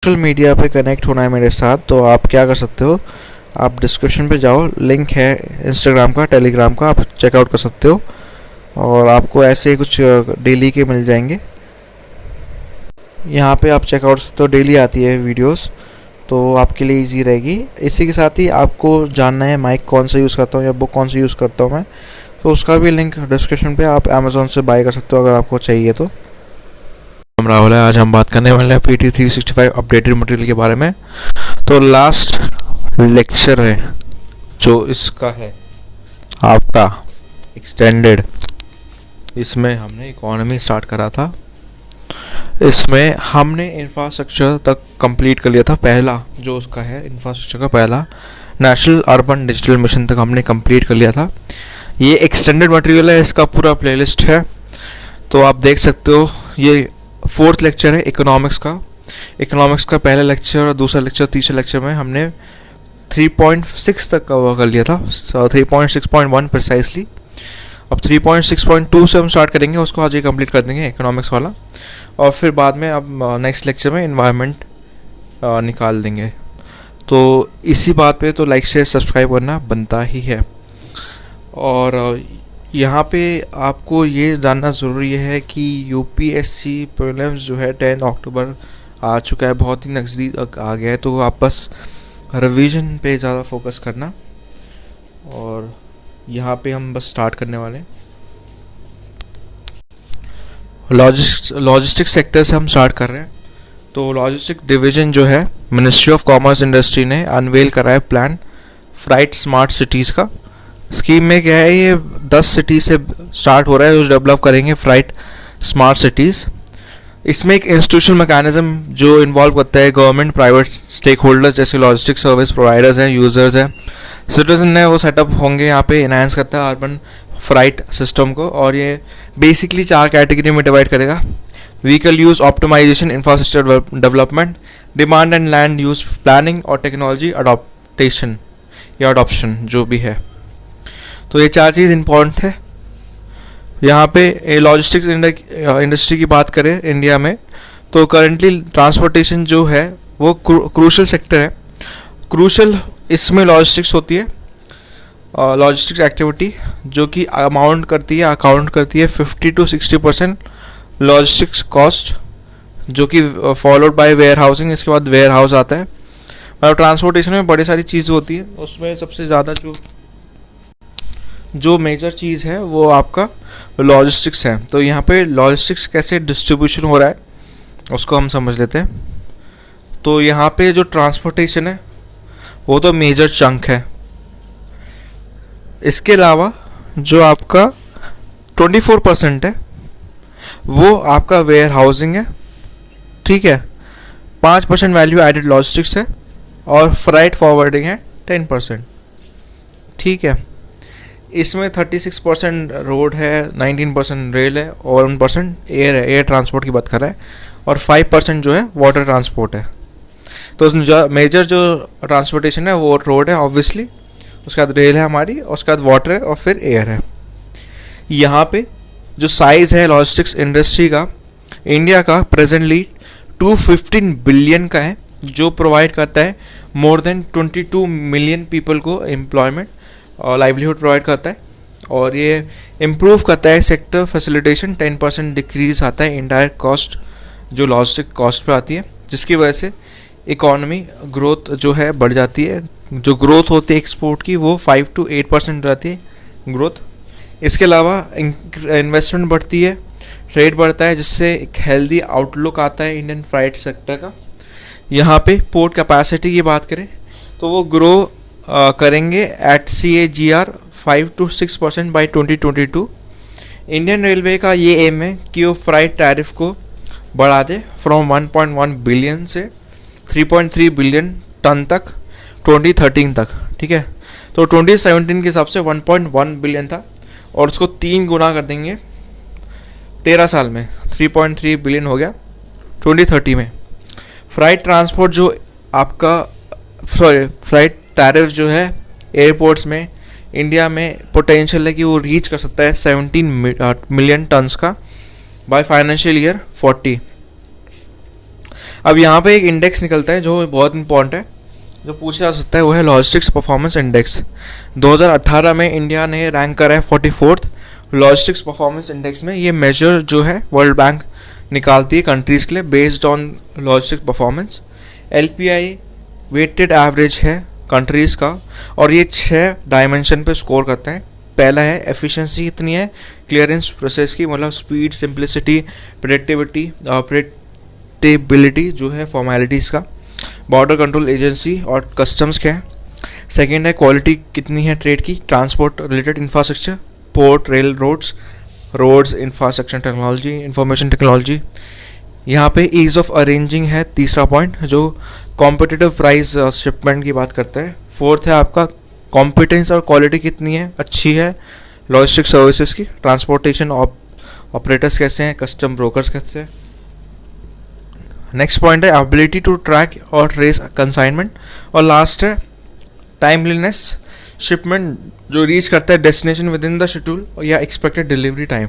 Social media पे connect होना है मेरे साथ, तो आप क्या कर सकते हो, आप डिस्क्रिप्शन पे जाओ, लिंक है इंस्टाग्राम का, टेलीग्राम का, आप चेकआउट कर सकते हो और आपको ऐसे ही कुछ डेली के मिल जाएंगे। यहाँ पे आप चेकआउट सकते हो, डेली आती है वीडियोस, तो आपके लिए इजी रहेगी। इसी के साथ ही आपको जानना है माइक कौन सा यूज़ करता हूँ या बुक कौन सी यूज़ करता हूँ मैं, तो उसका भी लिंक डिस्क्रिप्शन पे, आप अमेज़ोन से बाय कर सकते हो अगर आपको चाहिए तो। हम राहुल है, आज हम बात करने वाले हैं PT365 अपडेटेड मटेरियल के बारे में। तो लास्ट लेक्चर है जो इसका है आपका एक्सटेंडेड, इसमें हमने इकोनॉमी स्टार्ट करा था, इसमें हमने इंफ्रास्ट्रक्चर तक कंप्लीट कर लिया था। पहला जो उसका है इंफ्रास्ट्रक्चर का पहला नेशनल अर्बन डिजिटल मिशन तक हमने कंप्लीट कर लिया था। ये एक्सटेंडेड मटेरियल है, इसका पूरा प्लेलिस्ट है, तो आप देख सकते हो। ये 4th लेक्चर है इकोनॉमिक्स का। इकोनॉमिक्स का पहला लेक्चर और दूसरा लेक्चर, तीसरे लेक्चर में हमने 3.6 तक कवर कर लिया था, 3.6.1 प्रिसाइसली। अब 3.6.2 से हम स्टार्ट करेंगे, उसको आज ही कंप्लीट कर देंगे इकोनॉमिक्स वाला, और फिर बाद में अब नेक्स्ट लेक्चर में इन्वायरमेंट निकाल देंगे। तो इसी बात पे तो लाइक शेयर सब्सक्राइब करना बनता ही है। और यहाँ पे आपको ये जानना ज़रूरी है कि UPSC प्रीलिम्स जो है 10 अक्टूबर आ चुका है, बहुत ही नज़दीक आ गया है, तो आप बस रिवीजन पे ज़्यादा फोकस करना। और यहाँ पे हम बस स्टार्ट करने वाले हैं। लॉजिस्टिक सेक्टर से हम स्टार्ट कर रहे हैं। तो लॉजिस्टिक डिवीज़न जो है मिनिस्ट्री ऑफ कॉमर्स इंडस्ट्री ने अनवेल करा है प्लान फ्राइट स्मार्ट सिटीज़ का। स्कीम में क्या है, ये 10 सिटी से स्टार्ट हो रहा है जो डेवलप करेंगे फ्राइट स्मार्ट सिटीज़। इसमें एक इंस्टीट्यूशनल मैकेनिज्म जो इन्वॉल्व करता है गवर्नमेंट, प्राइवेट स्टेक होल्डर्स जैसे लॉजिस्टिक सर्विस प्रोवाइडर्स हैं, यूज़र्स हैं, सिटीजन है, वो सेटअप होंगे यहाँ पे। इनहांस करता है अर्बन फ्राइट सिस्टम को, और ये बेसिकली 4 कैटेगरी में डिवाइड करेगा: vehicle use optimisation, infrastructure development, demand and land use planning, और टेक्नोलॉजी अडॉप्टेशन या अडॉप्शन जो भी है। तो ये 4 चीज़ इंपॉर्टेंट है। यहाँ पे लॉजिस्टिक्स इंडस्ट्री की बात करें इंडिया में, तो करेंटली ट्रांसपोर्टेशन जो है वो क्रूशल सेक्टर है। क्रूशल इसमें लॉजिस्टिक्स होती है, लॉजिस्टिक्स एक्टिविटी जो कि अकाउंट करती है 50 to 60% लॉजिस्टिक्स कॉस्ट, जो कि फॉलोड बाय वेयर हाउसिंग। इसके बाद वेयर हाउस आता है। और ट्रांसपोर्टेशन में बड़ी सारी चीज़ होती है, उसमें सबसे ज़्यादा जो मेजर चीज़ है वो आपका लॉजिस्टिक्स है। तो यहाँ पे लॉजिस्टिक्स कैसे डिस्ट्रीब्यूशन हो रहा है उसको हम समझ लेते हैं। तो यहाँ पे जो ट्रांसपोर्टेशन है वो तो मेजर चंक है। इसके अलावा जो आपका 24% है वो आपका वेयर हाउसिंग है, ठीक है। 5% वैल्यू एडेड लॉजिस्टिक्स है, और फ्राइट फॉरवर्डिंग है 10%, ठीक है। इसमें 36% रोड है, 19% रेल है, और 1% एयर है, एयर ट्रांसपोर्ट की बात कर रहा है, और 5% जो है वाटर ट्रांसपोर्ट है। तो मेजर जो ट्रांसपोर्टेशन है वो रोड है ऑब्वियसली, उसके बाद रेल है हमारी, और उसके बाद वाटर है, और फिर एयर है। यहाँ पे जो साइज़ है लॉजिस्टिक्स इंडस्ट्री का इंडिया का प्रेजेंटली 215 बिलियन का है, जो प्रोवाइड करता है मोर देन 22 मिलियन पीपल को एम्प्लॉयमेंट और लाइवलीहुड प्रोवाइड करता है। और ये इम्प्रूव करता है सेक्टर फैसिलिटेशन, 10% डिक्रीज आता है इनडायरेक्ट कॉस्ट जो लॉजिस्टिक कॉस्ट पे आती है, जिसकी वजह से इकोनॉमी ग्रोथ जो है बढ़ जाती है। जो ग्रोथ होती है एक्सपोर्ट की वो 5 to 8% रहती है ग्रोथ। इसके अलावा इन्वेस्टमेंट बढ़ती है, ट्रेड बढ़ता है, जिससे एक हेल्दी आउटलुक आता है इंडियन फ्राइट सेक्टर का। यहाँ पे पोर्ट कैपेसिटी की बात करें तो वो ग्रो करेंगे at CAGR 5 to 6% by 2022। Indian railway का ये एम है कि वो फ्राइट टैरिफ को बढ़ा दे फ्रॉम 1.1 बिलियन से 3.3 बिलियन टन तक 2013 तक, ठीक है। तो 2017 के हिसाब से 1.1 बिलियन था, और उसको 3 गुना कर देंगे 13 साल में, 3.3 बिलियन हो गया 2030 में। फ्राइट ट्रांसपोर्ट जो आपका फ्राइट टैरिफ जो है एयरपोर्ट्स में इंडिया में पोटेंशियल है कि वो रीच कर सकता है 17 मिलियन टन्स का बाय फाइनेंशियल ईयर 40। अब यहाँ पे एक इंडेक्स निकलता है जो बहुत इंपॉर्टेंट है, जो पूछा जा सकता है, वो है लॉजिस्टिक्स परफॉर्मेंस इंडेक्स। 2018 में इंडिया ने रैंक करा है 44th लॉजिस्टिक्स परफॉर्मेंस इंडेक्स में। ये मेजर जो है वर्ल्ड बैंक निकालती है कंट्रीज़ के लिए based on logistics performance. LPI weighted average है कंट्रीज़ का, और ये 6 डायमेंशन पे स्कोर करता है। पहला है एफिशिएंसी कितनी है क्लियरेंस प्रोसेस की, मतलब स्पीड, सिंप्लिसिटी, प्रेडिक्टेबिलिटी जो है फॉर्मेलिटीज़ का। बॉर्डर कंट्रोल एजेंसी और कस्टम्स क्या है। सेकेंड है क्वालिटी कितनी है ट्रेड की, transport related infrastructure, port, rail, roads, infrastructure technology, information technology. यहाँ पे ईज ऑफ अरेंजिंग है तीसरा पॉइंट, जो कॉम्पिटिटिव प्राइस शिपमेंट की बात करता है। फोर्थ है आपका कॉम्पिटेंस और क्वालिटी कितनी है, अच्छी है लॉजिस्टिक सर्विसेज की। ट्रांसपोर्टेशन ऑपरेटर्स कैसे हैं, कस्टम ब्रोकर्स कैसे हैं। नेक्स्ट पॉइंट है एबिलिटी टू ट्रैक और ट्रेस कंसाइनमेंट। और लास्ट है टाइमलीनेस, शिपमेंट जो रीच करता है destination with in the schedule या एक्सपेक्टेड डिलीवरी टाइम।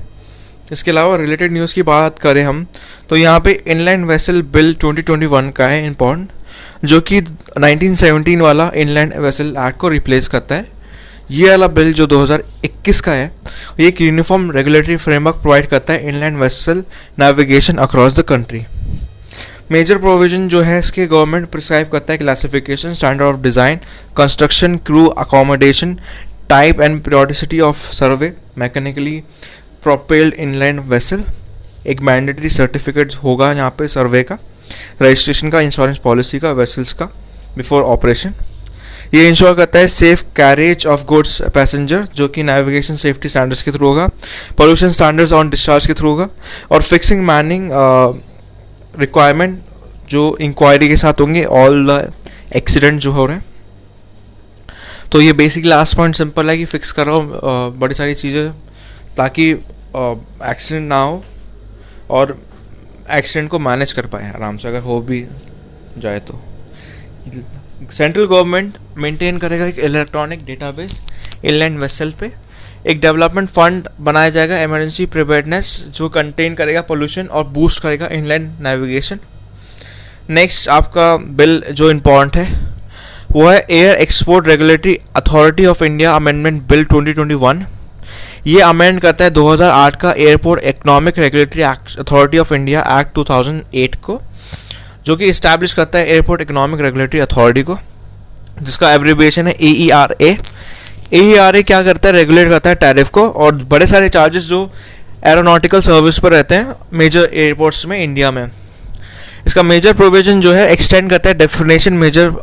इसके अलावा रिलेटेड न्यूज़ की बात करें हम तो यहाँ पे इनलैंड वेसल बिल 2021 का है इम्पॉर्टेंट, जो कि 1917 वाला इनलैंड वेसल एक्ट को रिप्लेस करता है। ये वाला बिल जो 2021 का है, ये एक यूनिफॉर्म रेगुलेटरी फ्रेमवर्क प्रोवाइड करता है inland vessel navigation across the country. Major provision जो है इसके गवर्नमेंट प्रिस्क्राइब करता है classification, standard of design, construction, crew accommodation, type and periodicity of survey, mechanically propelled inland vessel. एक मैंडेटरी सर्टिफिकेट होगा यहाँ पे सर्वे का, रजिस्ट्रेशन का, इंश्योरेंस पॉलिसी का, वेसल्स का बिफोर ऑपरेशन। ये इंश्योर करता है safe carriage of goods passenger, जो कि नेविगेशन सेफ्टी स्टैंडर्ड्स के थ्रू होगा, पोल्यूशन स्टैंडर्ड्स ऑन डिस्चार्ज के थ्रू होगा, और फिक्सिंग मैनिंग रिक्वायरमेंट जो इंक्वायरी के साथ होंगे ऑल द एक्सीडेंट जो हो रहे हैं। तो ये बेसिक लास्ट पॉइंट सिंपल है कि फिक्स कर रहा हूँ बड़ी सारी चीज़ें ताकि एक्सीडेंट ना हो और एक्सीडेंट को मैनेज कर पाए आराम से, अगर हो भी जाए तो। सेंट्रल गवर्नमेंट मेंटेन करेगा एक इलेक्ट्रॉनिक डेटाबेस इनलैंड वेसल पे। एक डेवलपमेंट फंड बनाया जाएगा इमरजेंसी प्रिपेयर्डनेस, जो कंटेन करेगा पोल्यूशन और बूस्ट करेगा इनलैंड नेविगेशन। नेक्स्ट आपका बिल जो इम्पोर्टेंट है वो है air export regulatory authority of India amendment bill 2021। ये अमेंड करता है 2008 का airport economic regulatory authority of India act 2008 को, जो कि इस्टेब्लिश करता है एयरपोर्ट इकोनॉमिक रेगुलेटरी अथॉरिटी को, जिसका एब्रिविएशन है AERA। AERA क्या करता है, रेगुलेट करता है टैरिफ को और बड़े सारे चार्जेस जो एरोनॉटिकल सर्विस पर रहते हैं मेजर एयरपोर्ट्स में इंडिया में। इसका मेजर प्रोविजन जो है एक्सटेंड करता है डेफिनेशन मेजर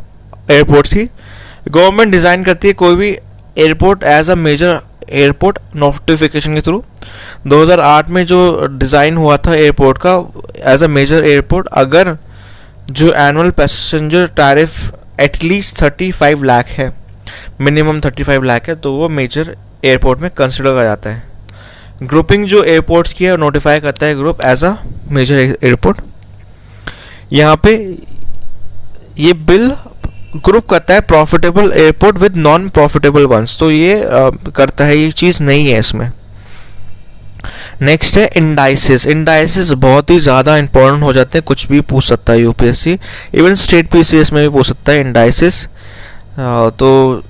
एयरपोर्ट्स की। गवर्नमेंट डिज़ाइन करती है कोई भी airport as a major airport notification के थ्रू। 2008 में जो डिज़ाइन हुआ था एयरपोर्ट का एज अ मेजर एयरपोर्ट, अगर जो annual passenger tariff at least 35 lakh है, मिनिमम 35 लाख है, तो वो मेजर एयरपोर्ट में कंसिडर किया जाता है। ग्रुपिंग जो एयरपोर्ट्स की है नोटिफाई करता है group as a major airport. यहाँ पे ये बिल ग्रुप करता है profitable airport with non profitable ones, तो ये करता है, ये चीज़ नहीं है इसमें। नेक्स्ट है इंडाइसिस। इंडाइसिस बहुत ही ज़्यादा इंपॉर्टेंट हो जाते हैं, कुछ भी पूछ सकता है यूपीएससी, इवन स्टेट पीसीएस में भी पूछ सकता है इंडाइसिस। तो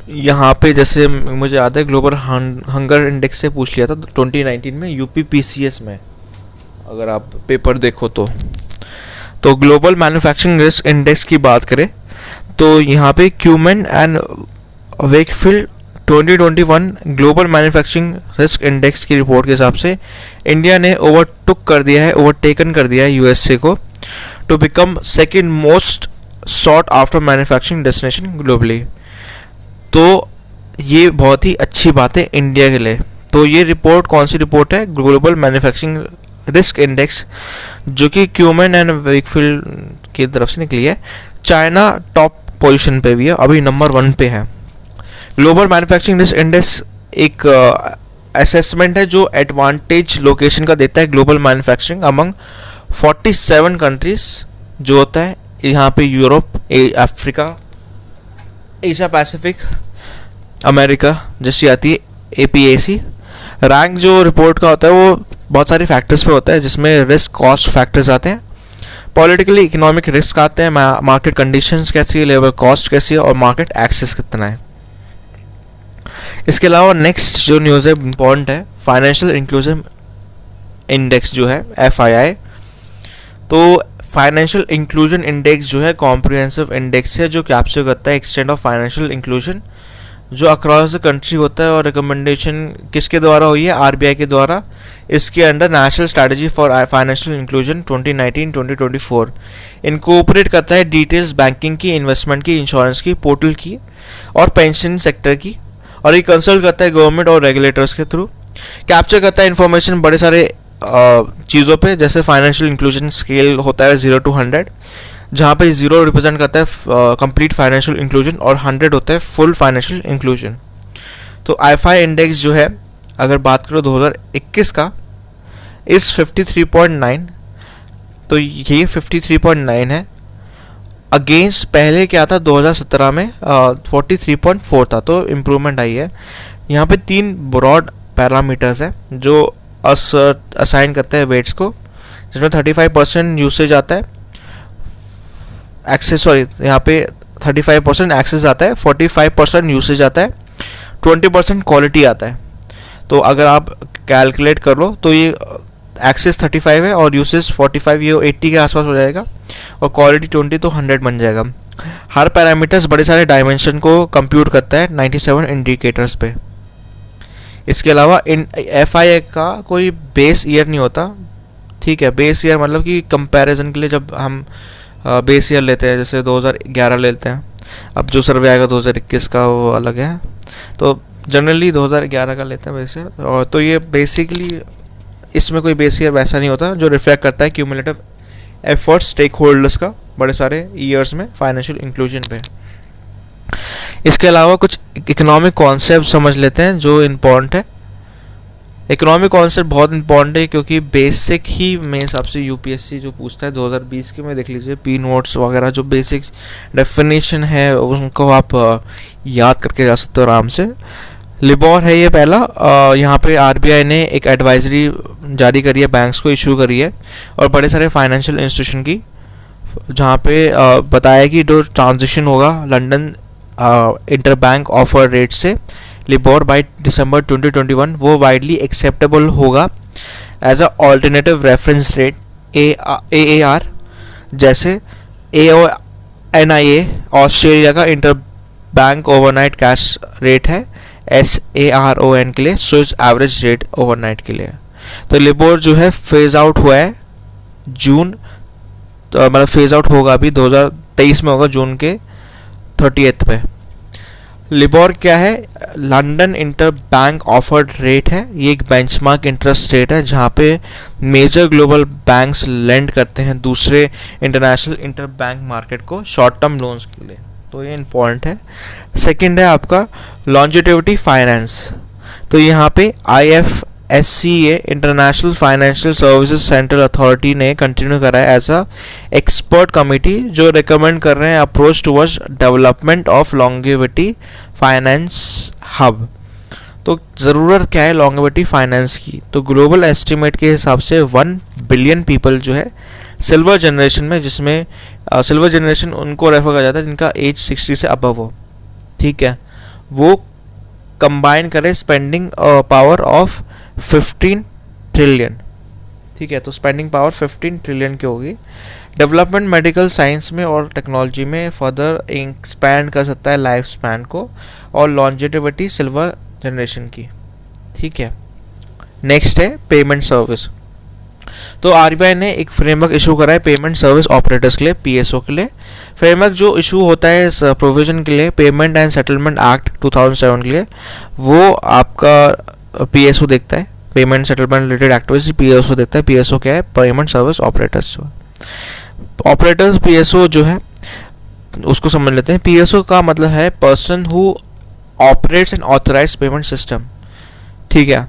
यहाँ पे जैसे मुझे याद है ग्लोबल हंगर इंडेक्स से पूछ लिया था 2019 में यूपी पीसीएस में, अगर आप पेपर देखो तो ग्लोबल मैन्युफैक्चरिंग रिस्क इंडेक्स की बात करें तो यहाँ पे cumin and Wakefield 2021 global manufacturing risk index की रिपोर्ट के हिसाब से इंडिया ने ओवरटेकन कर दिया है यूएसए को to become second most sought after manufacturing destination globally. तो ये बहुत ही अच्छी बात है इंडिया के लिए। तो ये रिपोर्ट कौन सी रिपोर्ट है, ग्लोबल मैन्युफैक्चरिंग रिस्क इंडेक्स, जो कि क्यूमन एंड वेकफील्ड की तरफ से निकली है। चाइना टॉप पोजीशन पे भी है, अभी नंबर 1 पे है। ग्लोबल मैन्युफैक्चरिंग रिस्क इंडेक्स एक असेसमेंट है जो एडवांटेज लोकेशन का देता है ग्लोबल मैन्युफैक्चरिंग अमंग 47 कंट्रीज, जो होता है यहाँ पे Europe, Africa, Asia Pacific, America जैसी आती है APAC। रैंक जो रिपोर्ट का होता है वो बहुत सारे फैक्टर्स पे होता है, जिसमें रिस्क कॉस्ट फैक्टर्स आते हैं, पॉलिटिकली इकोनॉमिक रिस्क आते हैं, मार्केट कंडीशंस कैसी है, लेबर कॉस्ट कैसी है और मार्केट एक्सेस कितना है। इसके अलावा नेक्स्ट जो न्यूज़ है इम्पॉर्टेंट है, फाइनेंशियल इंक्लूजन इंडेक्स जो है FII। तो फाइनेंशियल इंक्लूजन इंडेक्स जो है कॉम्प्रिहेंसिव इंडेक्स है जो कैप्चर करता है एक्सटेंट ऑफ फाइनेंशियल इंक्लूजन जो अक्रॉस द कंट्री होता है, और रिकमेंडेशन किसके द्वारा हुई है, RBI के द्वारा। इसके under national strategy for financial inclusion 2019-2024 इनकोऑपरेट करता है डिटेल्स बैंकिंग की, इन्वेस्टमेंट की, इंश्योरेंस की, पोर्टल की और पेंशन सेक्टर की, और ये कंसल्ट करता है गवर्नमेंट और रेगुलेटर्स के थ्रू। कैप्चर करता है इन्फॉर्मेशन बड़े सारे चीज़ों पे, जैसे फाइनेंशियल इंक्लूजन स्केल होता है 0 to 100, जहाँ पे 0 रिप्रेजेंट करता है कंप्लीट फाइनेंशियल इंक्लूजन और 100 होता है फुल फाइनेंशियल इंक्लूजन। तो FI इंडेक्स जो है अगर बात करो 2021 का इस 53.9, तो ये 53.9 है। अगेंस्ट पहले क्या था 2017 में 43.4 था, तो इम्प्रूवमेंट आई है। यहाँ पे 3 ब्रॉड पैरामीटर्स है जो असाइन करते हैं वेट्स को, जिसमें 35% यूसेज आता है एक्सेस, सॉरी यहाँ पे 35% एक्सेस आता है, 45% यूसेज आता है, 20% क्वालिटी आता है। तो अगर आप कैलकुलेट कर लो तो ये एक्सेस 35 है और यूसेज 45, ये 80 के आसपास हो जाएगा, और क्वालिटी 20 तो 100 बन जाएगा। हर पैरामीटर्स बड़े सारे डायमेंशन को कंप्यूट करता है 97 इंडिकेटर्स पे। इसके अलावा इन FI का कोई बेस ईयर नहीं होता, ठीक है। बेस ईयर मतलब कि कंपैरिजन के लिए जब हम बेस ईयर लेते हैं, जैसे 2011 लेते हैं, अब जो सर्वे आएगा 2021 का वो अलग है, तो जनरली 2011 का लेते हैं बेस ईयर। और तो ये बेसिकली इसमें कोई बेस ईयर वैसा नहीं होता, जो रिफ्लेक्ट करता है क्यूमुलेटिव एफर्ट्स स्टेक होल्डर्स का बड़े सारे ईयर्स में फाइनेंशियल इंक्लूजन पे। इसके अलावा कुछ इकोनॉमिक कॉन्सेप्ट समझ लेते हैं जो इम्पोर्टेंट है। इकोनॉमिक कॉन्सेप्ट बहुत इंपॉर्टेंट है क्योंकि बेसिक ही मेरे हिसाब से UPSC जो पूछता है 2020 के में, देख लीजिए P नोट्स वगैरह जो बेसिक डेफिनेशन है उनको आप याद करके जा सकते हो आराम से। लिबोर है ये पहला, यहाँ पे RBI ने एक एडवाइजरी जारी करी है, बैंक्स को इशू करी है और बड़े सारे फाइनेंशियल इंस्टीट्यूशन की, जहाँ पे बताया कि जो ट्रांजिशन होगा लंदन इंटरबैंक ऑफर रेट से लिबोर बाय दिसंबर 2021 वो वाइडली एक्सेप्टेबल होगा as a alternative reference rate AAR, जैसे AONIA ऑस्ट्रेलिया का inter bank overnight cash rate है SARON के लिए, स्विस एवरेज रेट ओवरनाइट के लिए। तो लिबोर जो है फेज आउट हुआ है जून, तो मतलब फेज आउट होगा अभी 2023 में होगा जून के 30 पे। लिबोर क्या है, London inter bank offered rate है, ये एक बेंचमार्क इंटरेस्ट रेट है जहाँ पे मेजर ग्लोबल बैंक्स लेंड करते हैं दूसरे इंटरनेशनल इंटर बैंक मार्केट को शॉर्ट टर्म लोन्स के लिए, तो ये इम्पॉर्टेंट है। सेकंड है आपका लॉन्जिटिविटी फाइनेंस, तो यहाँ पे IFSCA international financial services central authority ने कंटिन्यू करा है एज अ एक्सपर्ट कमिटी जो रिकमेंड कर रहे हैं approach towards development of longevity finance hub. तो ज़रूरत क्या है लॉन्गेविटी फाइनेंस की, तो ग्लोबल एस्टिमेट के हिसाब से 1 बिलियन पीपल जो है सिल्वर जनरेशन में, जिसमें सिल्वर जनरेशन उनको रेफर किया जाता है जिनका एज 60 से अबव हो, ठीक है, वो कंबाइन करें स्पेंडिंग पावर ऑफ 15 ट्रिलियन, ठीक है। तो स्पेंडिंग पावर 15 ट्रिलियन की होगी। डेवलपमेंट मेडिकल साइंस में और टेक्नोलॉजी में फर्दर एक्सपैंड कर सकता है लाइफ स्पैन को और लॉन्जिटिविटी सिल्वर जनरेशन की, ठीक है। नेक्स्ट है पेमेंट सर्विस, तो RBI ने एक फ्रेमवर्क इशू करा है पेमेंट सर्विस ऑपरेटर्स के लिए, PSO के लिए। फ्रेमवर्क जो इशू होता है इस प्रोविजन के लिए, पेमेंट एंड सेटलमेंट एक्ट 2007 के लिए, वो आपका PSO देखता है, payment settlement related activities PSO देखता है। PSO क्या है, payment service operators. Operators PSO जो है उसको समझ लेते हैं। PSO का मतलब है person who operates N authorised payment system, ठीक है।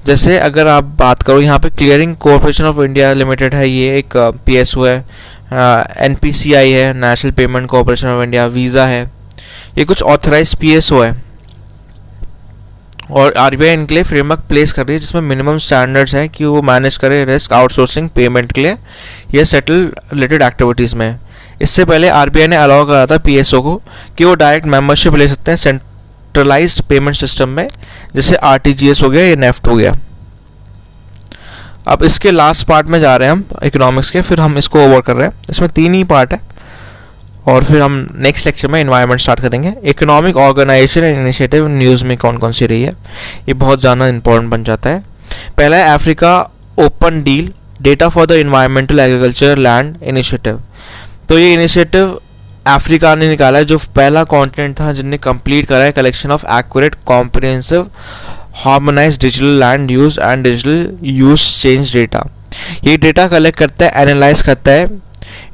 जैसे अगर आप बात करो यहाँ पे clearing corporation of India limited है, ये एक PSO है, NPCI है, national payment corporation of India, visa है, ये कुछ ऑथराइज्ड PSO है। और आरबीआई इनके लिए फ्रेमवर्क प्लेस कर रही है जिसमें मिनिमम स्टैंडर्ड्स हैं कि वो मैनेज करे रिस्क आउटसोर्सिंग पेमेंट के लिए या सेटल रिलेटेड एक्टिविटीज़ में। इससे पहले आरबीआई ने अलाउ करा था पीएसओ को कि वो डायरेक्ट मेंबरशिप ले सकते हैं सेंट्रलाइज्ड पेमेंट सिस्टम में, जैसे आरटीजीएस हो गया या नेफ्ट हो गया। अब इसके लास्ट पार्ट में जा रहे हैं हम इकोनॉमिक्स के, फिर हम इसको ओवर कर रहे हैं। इसमें 3 ही पार्ट है और फिर हम नेक्स्ट लेक्चर में एनवायरनमेंट स्टार्ट करेंगे। Economic organisation and initiative news में कौन कौन सी रही है, ये बहुत ज़्यादा इंपॉर्टेंट बन जाता है। पहला है Africa open deal data for the environmental agriculture land initiative. तो ये इनिशिएटिव अफ्रीका ने निकाला है, जो पहला कॉन्टिनेंट था जिनने कंप्लीट करा है collection of accurate comprehensive harmonised digital land use and digital use change data. ये डेटा कलेक्ट करता है, एनालाइज करता है।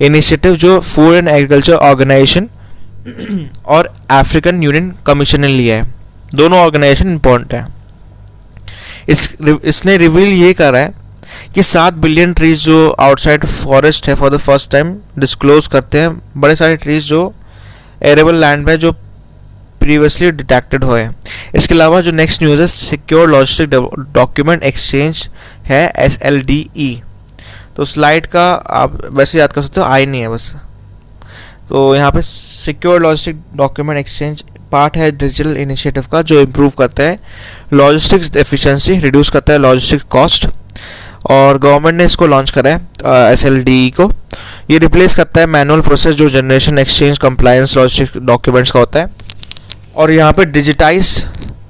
इनिशिएटिव जो फूड एंड एग्रीकल्चर ऑर्गेनाइजेशन और अफ्रीकन यूनियन कमीशन ने लिया है, दोनों ऑर्गेनाइजेशन इंपॉर्टेंट है। इसने रिवील ये करा है कि 7 बिलियन ट्रीज जो आउटसाइड फॉरेस्ट है for the first time disclose करते हैं, बड़े सारे ट्रीज जो एरेबल लैंड में जो प्रीवियसली डिटेक्टेड हुए हैं। इसके अलावा जो नेक्स्ट न्यूज़ है सिक्योर लॉजिस्टिक डॉक्यूमेंट एक्सचेंज है SLDE। तो स्लाइड का आप वैसे याद कर सकते हो, आई नहीं है बस। तो यहाँ पे secure logistic document exchange part है डिजिटल इनिशिएटिव का, जो इम्प्रूव करता है लॉजिस्टिक्स एफिशिएंसी, रिड्यूस करता है लॉजिस्टिक कॉस्ट, और गवर्नमेंट ने इसको लॉन्च करा है SLDE को। ये रिप्लेस करता है मैनुअल प्रोसेस जो generation exchange compliance logistic documents का होता है, और यहाँ पे digitise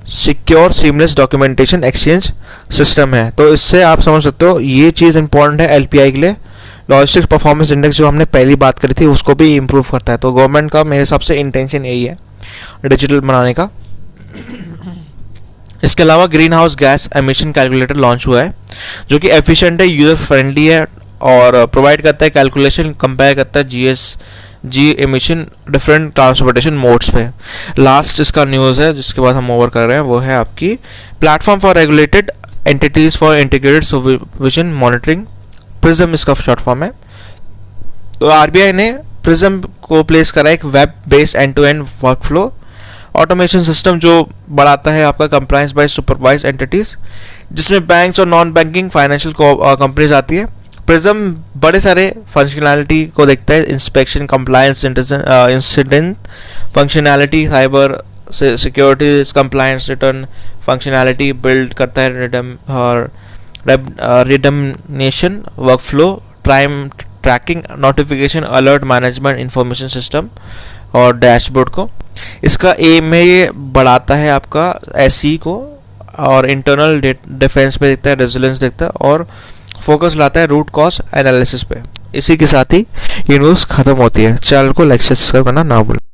secure seamless documentation exchange system है। तो इससे आप समझ सकते हो ये चीज़ इंपॉर्टेंट है LPI के लिए। लॉजिस्टिक्स परफॉर्मेंस इंडेक्स जो हमने पहली बात करी थी उसको भी इम्प्रूव करता है। तो गवर्नमेंट का मेरे हिसाब से इंटेंशन यही है डिजिटल बनाने का। इसके अलावा green house gas emission calculator launch हुआ है, जो कि एफिशिएंट है, यूजर फ्रेंडली है और प्रोवाइड करता है कैलकुलेशन, कंपेयर करता है जी एमिशन डिफरेंट ट्रांसपोर्टेशन मोड्स पे। लास्ट इसका न्यूज़ है जिसके बाद हम ओवर कर रहे हैं, वो है आपकी platform for regulated entities for integrated supervision monitoring, prism इसका शॉर्ट फॉर्म है। तो आरबीआई ने प्रिज्म को प्लेस करा एक web based end to end workflow automation system जो बढ़ाता है आपका कंप्लायंस बाय सुपरवाइज एंटिटीज, जिसमें बैंक्स और नॉन बैंकिंग फाइनेंशियल कंपनीज आती है। प्रिज्म बड़े सारे फंक्शनैलिटी को देखता है, inspection, compliance, incident functionality, cyber security, compliance, return functionality build करता है, रिडम्नेशन workflow, time tracking, notification, alert management, information system और डैशबोर्ड को। इसका एम है ये बढ़ाता है आपका SE को और इंटरनल डिफेंस पे देखता है, रेजिलेंस देखता है और फोकस लाता है रूट कॉज एनालिसिस पे। इसी के साथ ही ये न्यूज़ खत्म होती है। चैनल को लाइक सब्सक्राइब करना ना भूलें।